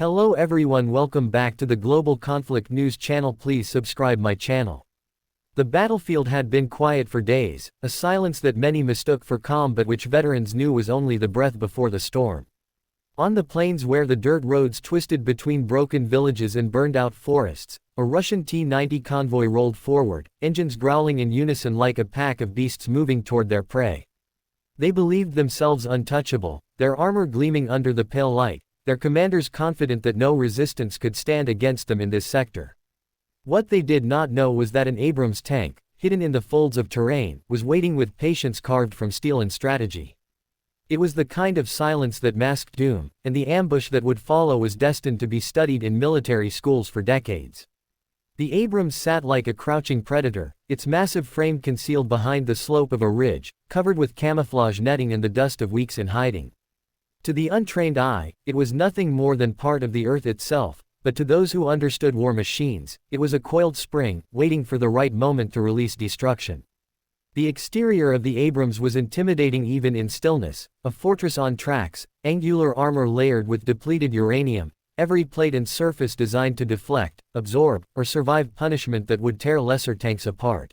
Hello everyone, welcome back to the Global Conflict News channel. Please subscribe my channel. The battlefield had been quiet for days, a silence that many mistook for calm but which veterans knew was only the breath before the storm. On the plains where the dirt roads twisted between broken villages and burned-out forests, a Russian T-90 convoy rolled forward, engines growling in unison like a pack of beasts moving toward their prey. They believed themselves untouchable, their armor gleaming under the pale light, their commanders confident that no resistance could stand against them in this sector. What they did not know was that an Abrams tank, hidden in the folds of terrain, was waiting with patience carved from steel and strategy. It was the kind of silence that masked doom, and the ambush that would follow was destined to be studied in military schools for decades. The Abrams sat like a crouching predator, its massive frame concealed behind the slope of a ridge, covered with camouflage netting and the dust of weeks in hiding. To the untrained eye, it was nothing more than part of the earth itself, but to those who understood war machines, it was a coiled spring, waiting for the right moment to release destruction. The exterior of the Abrams was intimidating even in stillness, a fortress on tracks, angular armor layered with depleted uranium, every plate and surface designed to deflect, absorb, or survive punishment that would tear lesser tanks apart.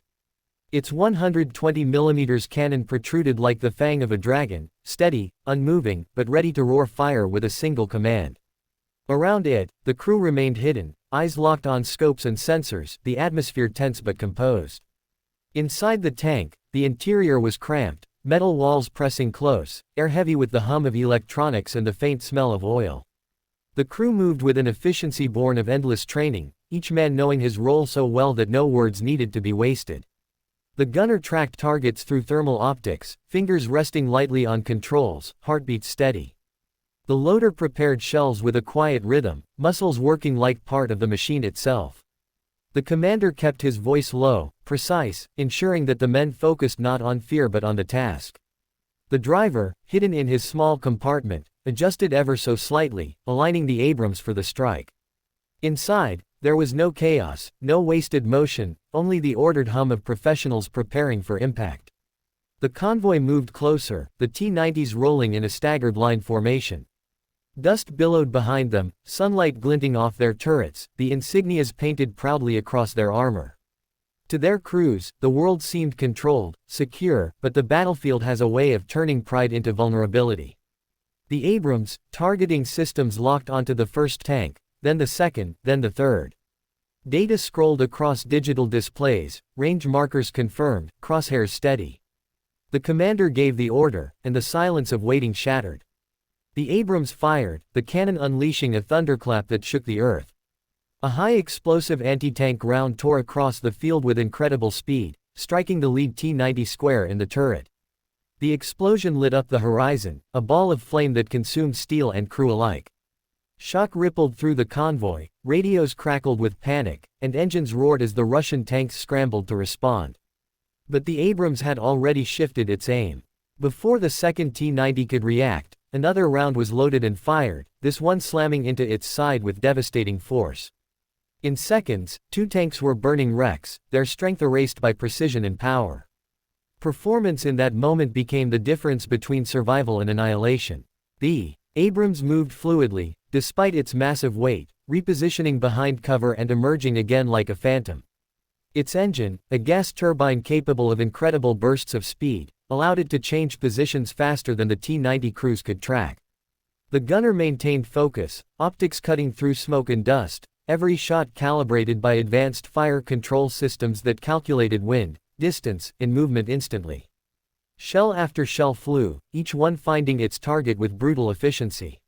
Its 120mm cannon protruded like the fang of a dragon, steady, unmoving, but ready to roar fire with a single command. Around it, the crew remained hidden, eyes locked on scopes and sensors, the atmosphere tense but composed. Inside the tank, the interior was cramped, metal walls pressing close, air heavy with the hum of electronics and the faint smell of oil. The crew moved with an efficiency born of endless training, each man knowing his role so well that no words needed to be wasted. The gunner tracked targets through thermal optics, fingers resting lightly on controls, heartbeats steady. The loader prepared shells with a quiet rhythm, muscles working like part of the machine itself. The commander kept his voice low, precise, ensuring that the men focused not on fear but on the task. The driver, hidden in his small compartment, adjusted ever so slightly, aligning the Abrams for the strike. Inside, there was no chaos, no wasted motion, only the ordered hum of professionals preparing for impact. The convoy moved closer, the T-90s rolling in a staggered line formation. Dust billowed behind them, sunlight glinting off their turrets, the insignias painted proudly across their armor. To their crews, the world seemed controlled, secure, but the battlefield has a way of turning pride into vulnerability. The Abrams, targeting systems locked onto the first tank, then the second, then the third. Data scrolled across digital displays, range markers confirmed, crosshairs steady. The commander gave the order, and the silence of waiting shattered. The Abrams fired, the cannon unleashing a thunderclap that shook the earth. A high-explosive anti-tank round tore across the field with incredible speed, striking the lead T-90 square in the turret. The explosion lit up the horizon, a ball of flame that consumed steel and crew alike. Shock rippled through the convoy, radios crackled with panic, and engines roared as the Russian tanks scrambled to respond. But the Abrams had already shifted its aim. Before the second T-90 could react, another round was loaded and fired, this one slamming into its side with devastating force. In seconds, two tanks were burning wrecks, their strength erased by precision and power. Performance in that moment became the difference between survival and annihilation. The Abrams moved fluidly, despite its massive weight, repositioning behind cover and emerging again like a phantom. Its engine, a gas turbine capable of incredible bursts of speed, allowed it to change positions faster than the T-90 crews could track. The gunner maintained focus, optics cutting through smoke and dust, every shot calibrated by advanced fire control systems that calculated wind, distance, and movement instantly. Shell after shell flew, each one finding its target with brutal efficiency.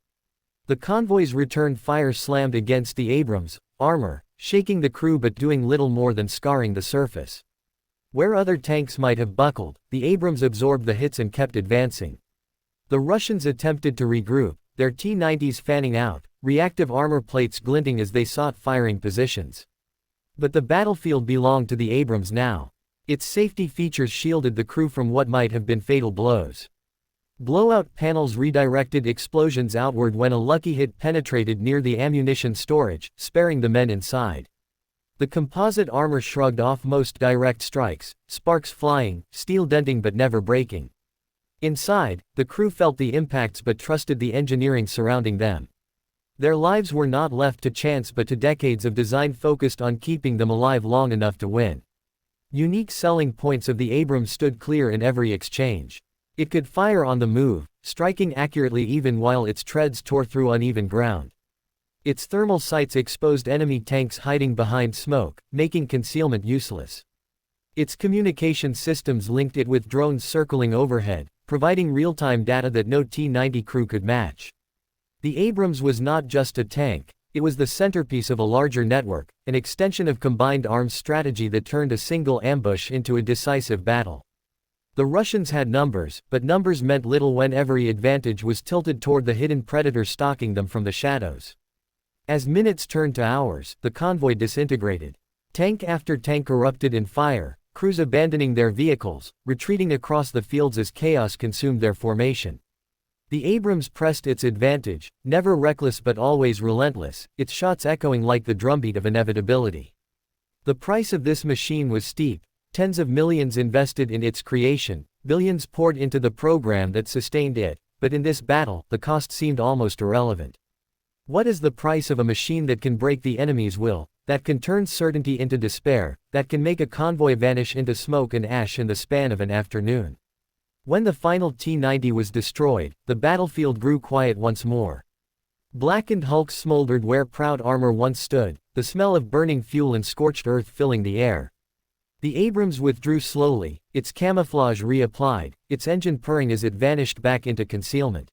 The convoy's return fire slammed against the Abrams' armor, shaking the crew but doing little more than scarring the surface. Where other tanks might have buckled, the Abrams absorbed the hits and kept advancing. The Russians attempted to regroup, their T-90s fanning out, reactive armor plates glinting as they sought firing positions. But the battlefield belonged to the Abrams now. Its safety features shielded the crew from what might have been fatal blows. Blowout panels redirected explosions outward when a lucky hit penetrated near the ammunition storage, sparing the men inside. The composite armor shrugged off most direct strikes, sparks flying, steel denting but never breaking. Inside, the crew felt the impacts but trusted the engineering surrounding them. Their lives were not left to chance but to decades of design focused on keeping them alive long enough to win. Unique selling points of the Abrams stood clear in every exchange. It could fire on the move, striking accurately even while its treads tore through uneven ground. Its thermal sights exposed enemy tanks hiding behind smoke, making concealment useless. Its communication systems linked it with drones circling overhead, providing real-time data that no T-90 crew could match. The Abrams was not just a tank, it was the centerpiece of a larger network, an extension of combined arms strategy that turned a single ambush into a decisive battle. The Russians had numbers, but numbers meant little when every advantage was tilted toward the hidden predator stalking them from the shadows. As minutes turned to hours, the convoy disintegrated. Tank after tank erupted in fire, crews abandoning their vehicles, retreating across the fields as chaos consumed their formation. The Abrams pressed its advantage, never reckless but always relentless, its shots echoing like the drumbeat of inevitability. The price of this machine was steep, tens of millions invested in its creation, billions poured into the program that sustained it, but in this battle, the cost seemed almost irrelevant. What is the price of a machine that can break the enemy's will, that can turn certainty into despair, that can make a convoy vanish into smoke and ash in the span of an afternoon? When the final T-90 was destroyed, the battlefield grew quiet once more. Blackened hulks smoldered where proud armor once stood, the smell of burning fuel and scorched earth filling the air. The Abrams withdrew slowly, its camouflage reapplied, its engine purring as it vanished back into concealment.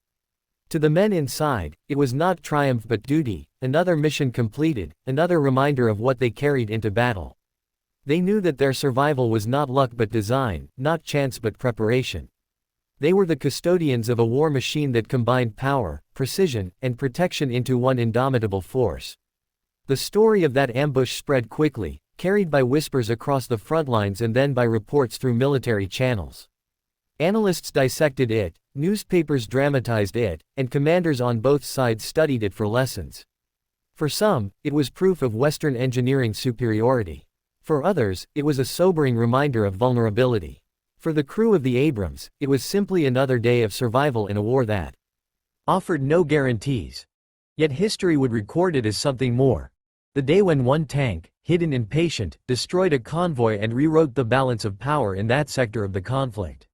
To the men inside, it was not triumph but duty, another mission completed, another reminder of what they carried into battle. They knew that their survival was not luck but design, not chance but preparation. They were the custodians of a war machine that combined power, precision, and protection into one indomitable force. The story of that ambush spread quickly, carried by whispers across the front lines and then by reports through military channels. Analysts dissected it, newspapers dramatized it, and commanders on both sides studied it for lessons. For some, it was proof of Western engineering superiority. For others, it was a sobering reminder of vulnerability. For the crew of the Abrams, it was simply another day of survival in a war that offered no guarantees. Yet history would record it as something more. The day when one tank, hidden and patient, destroyed a convoy and rewrote the balance of power in that sector of the conflict.